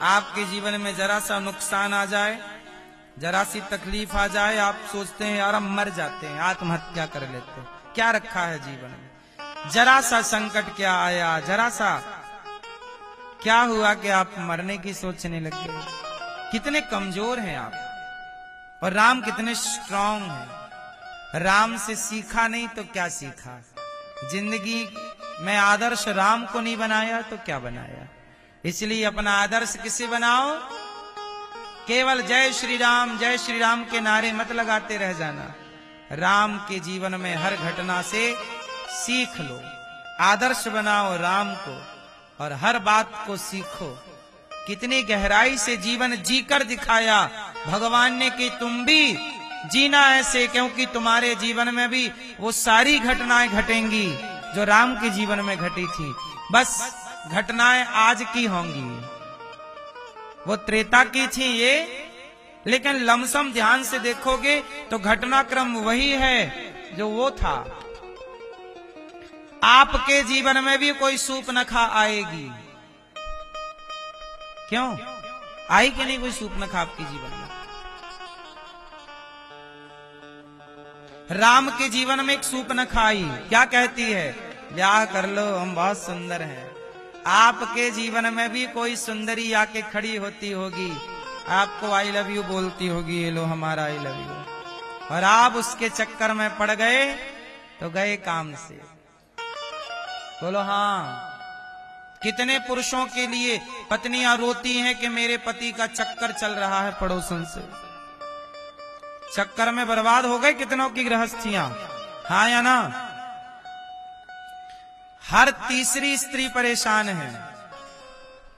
आपके जीवन में जरा सा नुकसान आ जाए, जरा सी तकलीफ आ जाए, आप सोचते हैं यार हम मर जाते हैं, आत्महत्या कर लेते हैं। क्या रखा है जीवन में? जरा सा संकट क्या आया, जरा सा क्या हुआ कि आप मरने की सोचने लग गए? कितने कमजोर हैं आप, और राम कितने स्ट्रांग हैं। राम से सीखा नहीं तो क्या सीखा? जिंदगी में आदर्श राम को नहीं बनाया तो क्या बनाया? इसलिए अपना आदर्श किसे बनाओ? केवल जय श्री राम के नारे मत लगाते रह जाना। राम के जीवन में हर घटना से सीख लो, आदर्श बनाओ राम को, और हर बात को सीखो। कितनी गहराई से जीवन जीकर दिखाया भगवान ने कि तुम भी जीना ऐसे, क्योंकि तुम्हारे जीवन में भी वो सारी घटनाएं घटेंगी जो राम के जीवन में घटी थी। बस घटनाएं आज की होंगी, वो त्रेता की थी ये, लेकिन लमसम ध्यान से देखोगे तो घटनाक्रम वही है जो वो था। आपके जीवन में भी कोई सूर्पनखा आएगी। क्यों आई कि नहीं कोई सूर्पनखा आपके जीवन में? राम के जीवन में एक सूर्पनखा आई, क्या कहती है? ब्याह कर लो, हम बहुत सुंदर हैं। आपके जीवन में भी कोई सुंदरी आके खड़ी होती होगी, आपको आई लव यू बोलती होगी, ये लो हमारा आई लव यू, और आप उसके चक्कर में पड़ गए तो गए काम से। बोलो हाँ। कितने पुरुषों के लिए पत्नियां रोती हैं कि मेरे पति का चक्कर चल रहा है पड़ोसन से, चक्कर में बर्बाद हो गए कितनों की गृहस्थियां, हाँ या ना? हर तीसरी स्त्री परेशान है।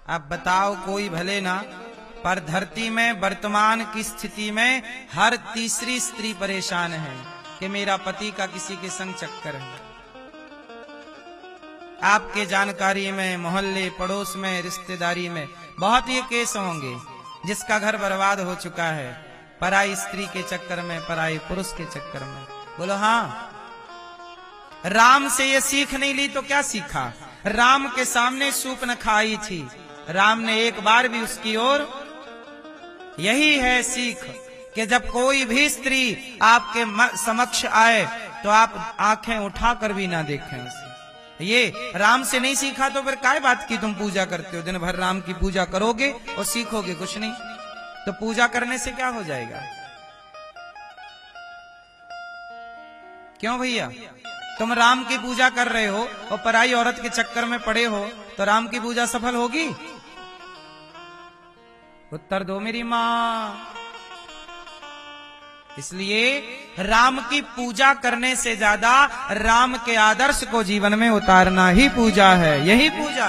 अब बताओ, कोई भले ना, पर धरती में वर्तमान की स्थिति में हर तीसरी स्त्री परेशान है कि मेरा पति का किसी के संग चक्कर है। आपके जानकारी में, मोहल्ले पड़ोस में, रिश्तेदारी में बहुत ये केस होंगे जिसका घर बर्बाद हो चुका है पराई स्त्री के चक्कर में, पराई पुरुष के चक्कर में। बोलो हाँ। राम से ये सीख नहीं ली तो क्या सीखा? राम के सामने सूर्पनखा आई थी, राम ने एक बार भी उसकी ओर, यही है सीख कि जब कोई भी स्त्री आपके समक्ष आए तो आप आंखें उठाकर भी ना देखें उसे। ये राम से नहीं सीखा तो फिर काय बात की तुम पूजा करते हो? दिन भर राम की पूजा करोगे और सीखोगे कुछ नहीं, तो पूजा करने से क्या हो जाएगा? क्यों भैया? तुम राम की पूजा कर रहे हो और पराई औरत के चक्कर में पड़े हो, तो राम की पूजा सफल होगी? उत्तर दो मेरी मां। इसलिए राम की पूजा करने से ज्यादा राम के आदर्श को जीवन में उतारना ही पूजा है, यही पूजा।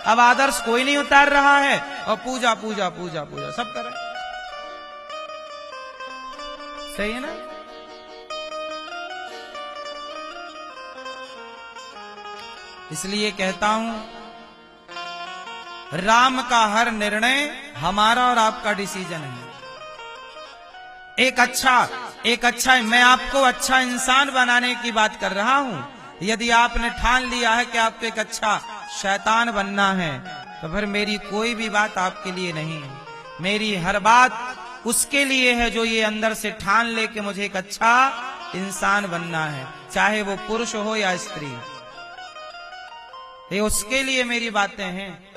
अब आदर्श कोई नहीं उतार रहा है और पूजा पूजा पूजा पूजा सब कर रहे। सही है ना? इसलिए कहता हूं, राम का हर निर्णय हमारा और आपका डिसीजन है। एक अच्छा मैं आपको अच्छा इंसान बनाने की बात कर रहा हूं। यदि आपने ठान लिया है कि आपको एक अच्छा शैतान बनना है, तो फिर मेरी कोई भी बात आपके लिए नहीं है। मेरी हर बात उसके लिए है जो ये अंदर से ठान ले कि मुझे एक अच्छा इंसान बनना है, चाहे वो पुरुष हो या स्त्री। ये उसके लिए मेरी बातें हैं।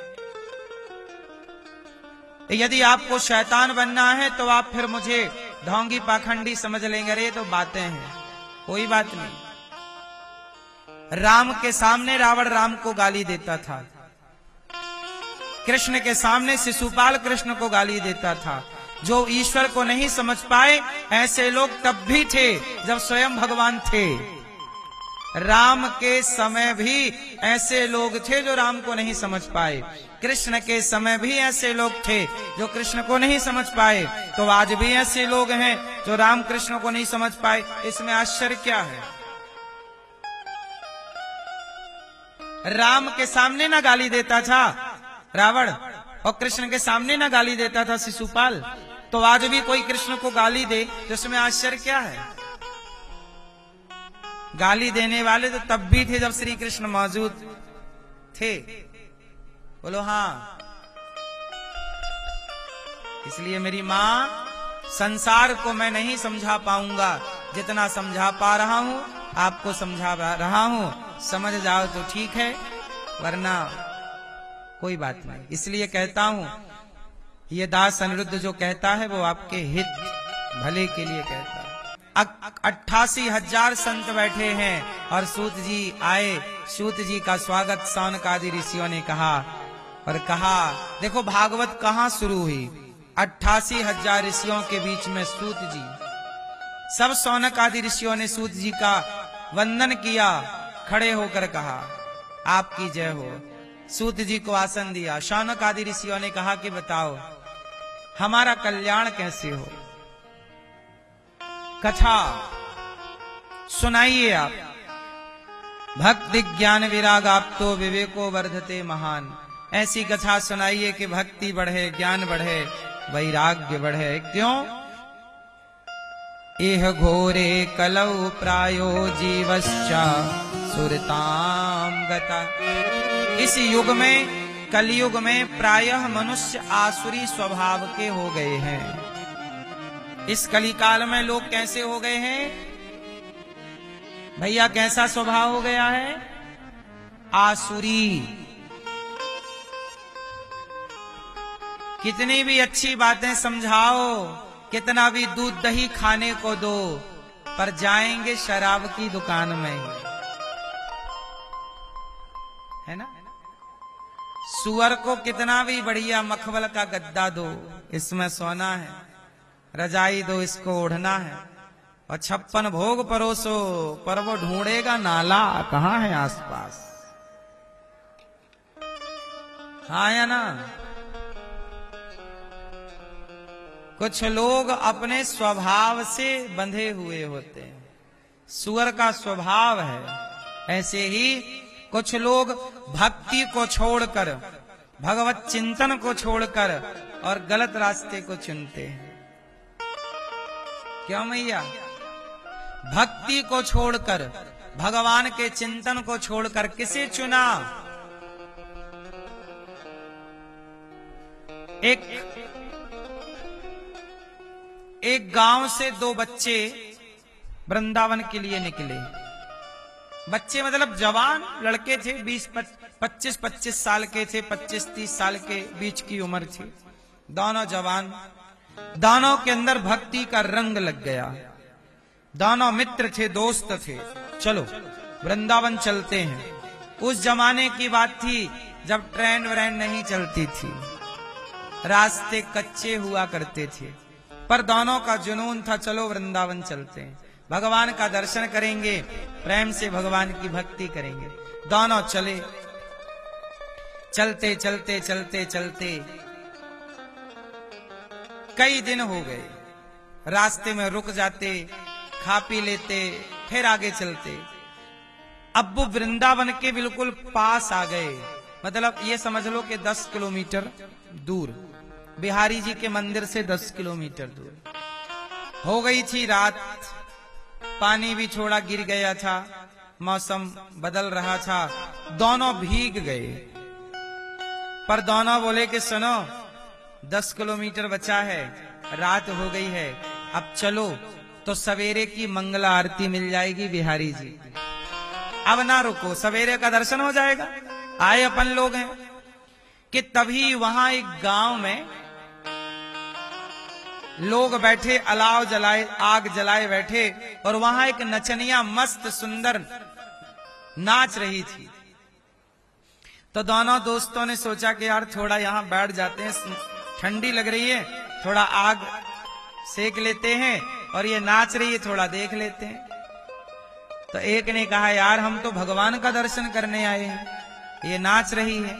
यदि आपको शैतान बनना है तो आप फिर मुझे ढोंगी पाखंडी समझ लेंगे, रे तो बातें हैं, कोई बात नहीं। राम के सामने रावण राम को गाली देता था, कृष्ण के सामने शिशुपाल कृष्ण को गाली देता था। जो ईश्वर को नहीं समझ पाए ऐसे लोग तब भी थे जब स्वयं भगवान थे। राम के समय भी ऐसे लोग थे जो राम को नहीं समझ पाए, कृष्ण के समय भी ऐसे लोग थे जो कृष्ण को नहीं समझ पाए, तो आज भी ऐसे लोग हैं जो राम कृष्ण को नहीं समझ पाए। इसमें आश्चर्य क्या है? राम के सामने ना गाली देता था रावण और कृष्ण के सामने ना गाली देता था शिशुपाल, तो आज भी कोई कृष्ण को गाली दे तो इसमें आश्चर्य क्या है? गाली देने वाले तो तब भी थे जब श्री कृष्ण मौजूद थे। बोलो हाँ। इसलिए मेरी माँ, संसार को मैं नहीं समझा पाऊंगा, जितना समझा पा रहा हूं आपको समझा रहा हूं, समझ जाओ तो ठीक है, वरना कोई बात नहीं। इसलिए कहता हूं, ये दास अनिरुद्ध जो कहता है वो आपके हित भले के लिए कहता है। 88,000 संत बैठे हैं और सूत जी आए, सूत जी का स्वागत सौनकादि ऋषियों ने कहा और कहा, देखो भागवत कहाँ शुरू हुई, 88,000 ऋषियों के बीच में सूत जी, सब सौनकादि ऋषियों ने सूत जी का वंदन किया, खड़े होकर कहा आपकी जय हो। सूत जी को आसन दिया। सौनकादि ऋषियों ने कहा कि बताओ हमारा कल्याण कैसे हो, कथा सुनाइए आप। भक्ति ज्ञान विराग आप तो विवेको वर्धते महान, ऐसी कथा सुनाइए कि भक्ति बढ़े, ज्ञान बढ़े, वैराग्य बढ़े। क्यों? एह घोरे कलौ प्रायो जीवश्चा सुरताम गता। इस युग में, कलयुग में प्रायः मनुष्य आसुरी स्वभाव के हो गए हैं। इस कलिकाल में लोग कैसे हो गए हैं भैया? कैसा स्वभाव हो गया है? आसुरी। कितनी भी अच्छी बातें समझाओ, कितना भी दूध दही खाने को दो, पर जाएंगे शराब की दुकान में, है ना? सुअर को कितना भी बढ़िया मखमल का गद्दा दो, इसमें सोना है, रजाई दो, इसको ओढ़ना है, और 56 भोग परोसो, पर वो ढूंढेगा नाला कहाँ है आसपास। हाँ या ना? कुछ लोग अपने स्वभाव से बंधे हुए होते हैं, सुअर का स्वभाव है। ऐसे ही कुछ लोग भक्ति को छोड़कर, भगवत चिंतन को छोड़कर और गलत रास्ते को चुनते हैं। क्यों मैया? भक्ति को छोड़कर, भगवान के चिंतन को छोड़कर किसे चुना? एक गांव से 2 बच्चे वृंदावन के लिए निकले। बच्चे मतलब जवान लड़के थे, 25 साल के थे, 25-30 साल के बीच की उम्र थी, दोनों जवान। दोनों के अंदर भक्ति का रंग लग गया, दोनों मित्र थे, दोस्त थे। चलो वृंदावन चलते हैं। उस जमाने की बात थी जब ट्रेन व्रेन नहीं चलती थी, रास्ते कच्चे हुआ करते थे, पर दोनों का जुनून था, चलो वृंदावन चलते हैं, भगवान का दर्शन करेंगे, प्रेम से भगवान की भक्ति करेंगे। दोनों चले। चलते चलते चलते चलते कई दिन हो गए। रास्ते में रुक जाते, खा पी लेते, फिर आगे चलते। अब वो वृंदावन के बिल्कुल पास आ गए, मतलब ये समझ लो कि 10 किलोमीटर दूर, बिहारी जी के मंदिर से 10 किलोमीटर दूर। हो गई थी रात, पानी भी थोड़ा गिर गया था, मौसम बदल रहा था, दोनों भीग गए। पर दोनों बोले कि सुनो, 10 किलोमीटर बचा है, रात हो गई है, अब चलो तो सवेरे की मंगला आरती मिल जाएगी बिहारी जी, अब ना रुको, सवेरे का दर्शन हो जाएगा, आए अपन लोग हैं। कि तभी वहां एक गांव में लोग बैठे, अलाव जलाए, आग जलाए बैठे, और वहां एक नचनिया मस्त सुंदर नाच रही थी। तो दोनों दोस्तों ने सोचा कि यार थोड़ा यहां बैठ जाते हैं, ठंडी लग रही है, थोड़ा आग सेक लेते हैं, और ये नाच रही है थोड़ा देख लेते हैं। तो एक ने कहा यार हम तो भगवान का दर्शन करने आए हैं, ये नाच रही है,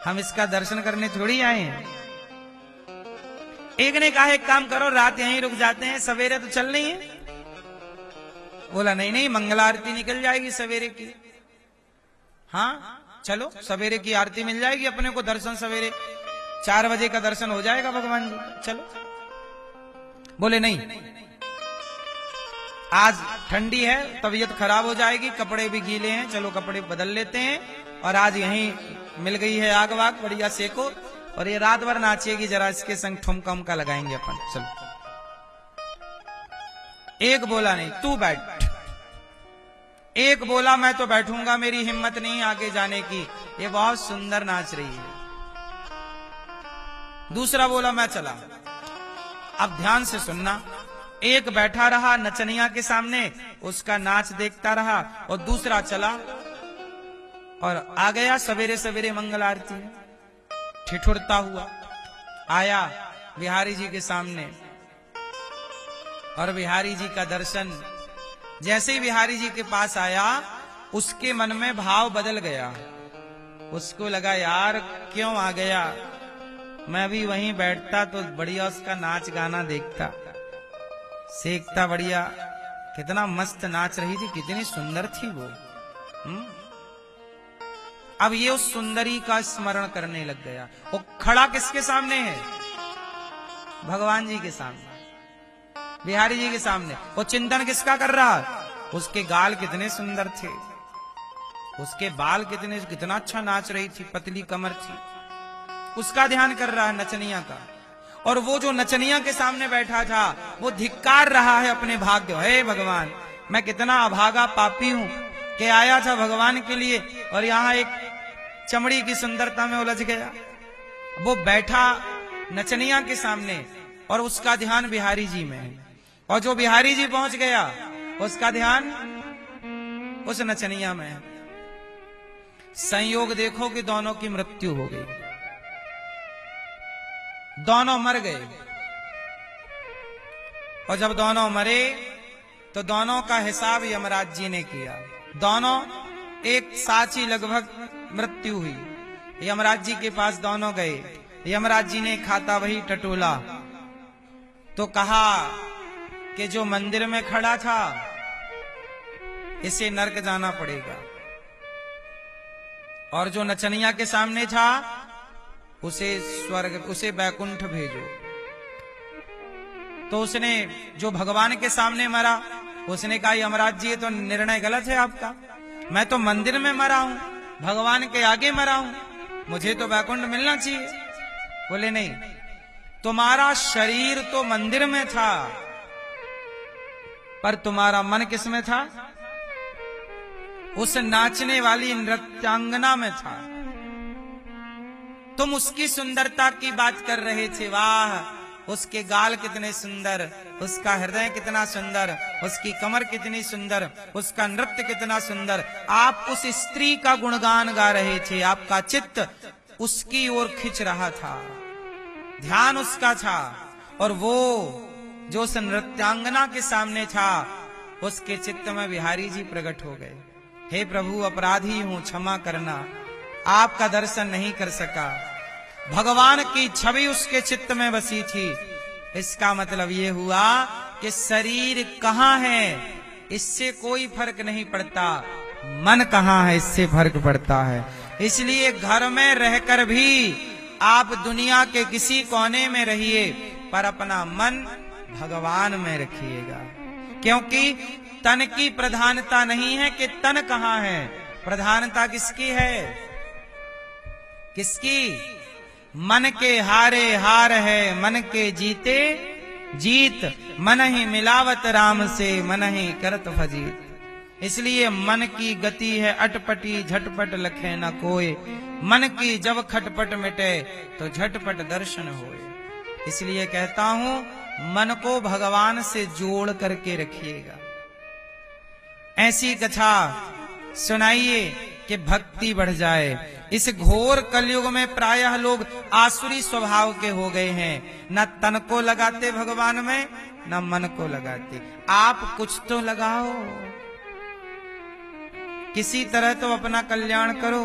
हम इसका दर्शन करने थोड़ी आए हैं। एक ने कहा एक काम करो, रात यहीं रुक जाते हैं, सवेरे तो चल नहीं है। बोला नहीं नहीं, मंगला आरती निकल जाएगी सवेरे की। हाँ चलो, सवेरे की आरती मिल जाएगी अपने को, दर्शन सवेरे 4 बजे का दर्शन हो जाएगा भगवान जी, चलो। बोले नहीं, आज ठंडी है, तबीयत खराब हो जाएगी, कपड़े भी गीले हैं, चलो कपड़े बदल लेते हैं, और आज यहीं मिल गई है आग वाग, बढ़िया सेको, और ये रात भर नाचेगी, जरा इसके संग ठुमका उमका लगाएंगे अपन। चलो, एक बोला नहीं, तू बैठ। एक बोला मैं तो बैठूंगा, मेरी हिम्मत नहीं आगे जाने की, ये बहुत सुंदर नाच रही है। दूसरा बोला मैं चला। अब ध्यान से सुनना, एक बैठा रहा नचनिया के सामने, उसका नाच देखता रहा, और दूसरा चला और आ गया। सवेरे सवेरे मंगल आरती है, ठिठुरता हुआ आया बिहारी जी के सामने, और बिहारी जी का दर्शन, जैसे ही बिहारी जी के पास आया, उसके मन में भाव बदल गया। उसको लगा यार क्यों आ गया, मैं भी वहीं बैठता तो बढ़िया उसका नाच गाना देखता, सीखता बढ़िया। कितना मस्त नाच रही थी, कितनी सुंदर थी वो। अब ये उस सुंदरी का स्मरण करने लग गया। वो खड़ा किसके सामने है? भगवान जी के सामने, बिहारी जी के सामने। वो चिंतन किसका कर रहा? उसके गाल कितने सुंदर थे, उसके बाल कितना अच्छा नाच रही थी, पतली कमर थी, उसका ध्यान कर रहा है, नचनिया का। और वो जो नचनिया के सामने बैठा था, वो धिक्कार रहा है अपने भाग्य। हे भगवान, मैं कितना अभागा पापी हूं कि आया था भगवान के लिए, और यहां एक चमड़ी की सुंदरता में उलझ गया। वो बैठा नचनिया के सामने, और उसका ध्यान बिहारी जी में है, और जो बिहारी जी पहुंच गया, उसका ध्यान उस नचनिया में है। संयोग देखो कि दोनों की मृत्यु हो गई, दोनों मर गए। और जब दोनों मरे तो दोनों का हिसाब यमराज जी ने किया। दोनों एक साथ ही लगभग मृत्यु हुई। यमराज जी के पास दोनों गए, यमराज जी ने खाता वही टटोला, तो कहा कि जो मंदिर में खड़ा था इसे नरक जाना पड़ेगा, और जो नचनिया के सामने था उसे स्वर्ग, उसे बैकुंठ भेजो। तो उसने, जो भगवान के सामने मरा, उसने कहा यमराज जी ये तो निर्णय गलत है आपका, मैं तो मंदिर में मरा हूं, भगवान के आगे मरा हूं, मुझे तो बैकुंठ मिलना चाहिए। बोले नहीं, तुम्हारा शरीर तो मंदिर में था, पर तुम्हारा मन किस में था? उस नाचने वाली नृत्यांगना में था। तुम उसकी सुंदरता की बात कर रहे थे, वाह उसके गाल कितने सुंदर, उसका हृदय कितना सुंदर, उसकी कमर कितनी सुंदर, उसका नृत्य कितना सुंदर। आप उस स्त्री का गुणगान गा रहे थे, आपका चित्त उसकी ओर खिंच रहा था, ध्यान उसका था। और वो जो उस नृत्यांगना के सामने था, उसके चित्त में बिहारी जी प्रकट हो गए। हे प्रभु, अपराधी हूं, क्षमा करना, आपका दर्शन नहीं कर सका। भगवान की छवि उसके चित्त में बसी थी। इसका मतलब ये हुआ कि शरीर कहाँ है इससे कोई फर्क नहीं पड़ता, मन कहाँ है इससे फर्क पड़ता है। इसलिए घर में रहकर भी आप दुनिया के किसी कोने में रहिए, पर अपना मन भगवान में रखिएगा, क्योंकि तन की प्रधानता नहीं है कि तन कहाँ है, प्रधानता किसकी है? किसकी? मन के हारे हार है, मन के जीते जीत, मन ही मिलावत राम से, मन ही करत फजीत। इसलिए मन की गति है अटपटी, झटपट लखे न कोय, मन की जब खटपट मिटे तो झटपट दर्शन होए। इसलिए कहता हूं, मन को भगवान से जोड़ करके रखिएगा। ऐसी कथा सुनाइए कि भक्ति बढ़ जाए। इस घोर कलयुग में प्रायः लोग आसुरी स्वभाव के हो गए हैं, न तन को लगाते भगवान में, न मन को लगाते। आप कुछ तो लगाओ, किसी तरह तो अपना कल्याण करो।